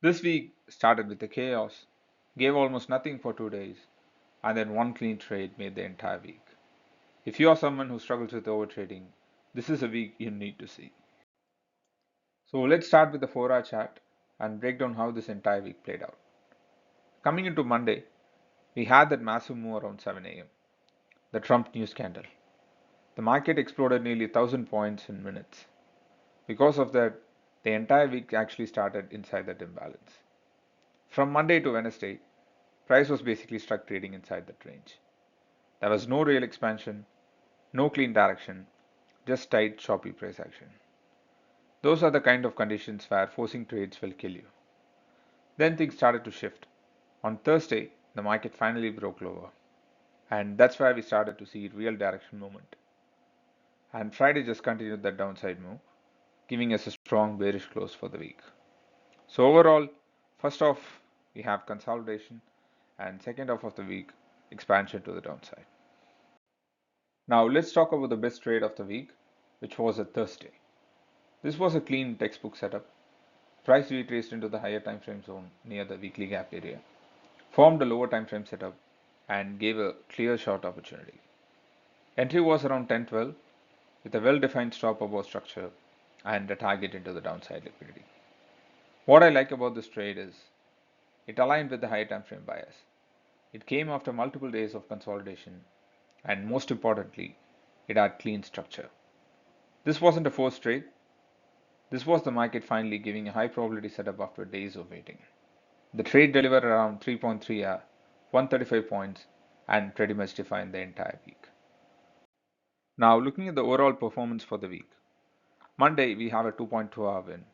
This week started with the chaos, gave almost nothing for 2 days, and then one clean trade made the entire week. If you are someone who struggles with overtrading, this is a week you need to see. So let's start with the 4-hour chart and break down how this entire week played out. Coming into Monday, we had that massive move around 7 a.m., the Trump news scandal. The market exploded nearly 1,000 points in minutes. Because of that, the entire week actually started inside that imbalance. From Monday to Wednesday, price was basically stuck trading inside that range. There was no real expansion, no clean direction, just tight, choppy price action. Those are the kind of conditions where forcing trades will kill you. Then things started to shift. On Thursday, the market finally broke lower, and that's where we started to see real direction movement. And Friday just continued that downside move, giving us a strong bearish close for the week. So overall, first off, we have consolidation, and second half of the week, expansion to the downside. Now let's talk about the best trade of the week, which was a Thursday. This was a clean textbook setup. Price retraced into the higher time frame zone near the weekly gap area, formed a lower time frame setup, and gave a clear short opportunity. Entry was around 10:12 with a well-defined stop above structure and a target into the downside liquidity. What I like about this trade is it aligned with the higher time frame bias. It came after multiple days of consolidation, and most importantly, it had clean structure. This wasn't a forced trade. This was the market finally giving a high probability setup after days of waiting. The trade delivered around 3.3 hour, 135 points, and pretty much defined the entire week. Now looking at the overall performance for the week. Monday we have a 2.2-hour win,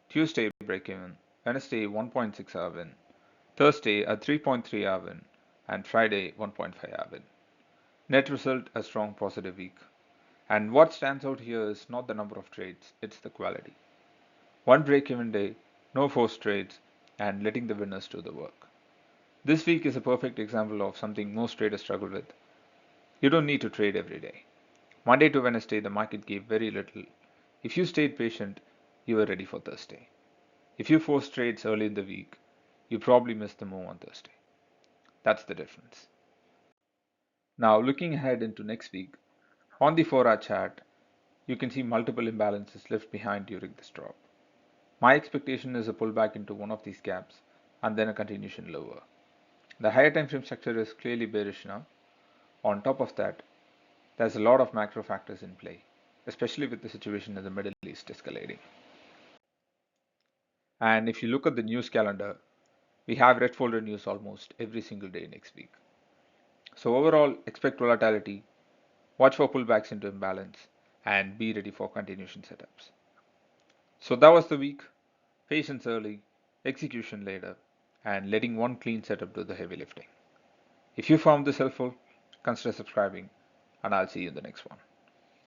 Tuesday break even, Wednesday 1.6-hour win, Thursday a 3.3-hour win, and Friday 1.5-hour win. Net result a strong positive week. And what stands out here is not the number of trades, it's the quality. One break-even day, no forced trades, and letting the winners do the work. This week is a perfect example of something most traders struggle with. You don't need to trade every day. Monday to Wednesday, the market gave very little. If you stayed patient, you were ready for Thursday. If you forced trades early in the week, you probably missed the move on Thursday. That's the difference. Now, looking ahead into next week, on the 4-hour chart, you can see multiple imbalances left behind during this drop. My expectation is a pullback into one of these gaps and then a continuation lower. The higher time frame structure is clearly bearish now. On top of that, there's a lot of macro factors in play, especially with the situation in the Middle East escalating. And if you look at the news calendar, we have red folder news almost every single day next week. So overall, expect volatility, watch for pullbacks into imbalance, and be ready for continuation setups. So that was the week. Patience early, execution later, and letting one clean setup do the heavy lifting. If you found this helpful, consider subscribing, and I'll see you in the next one.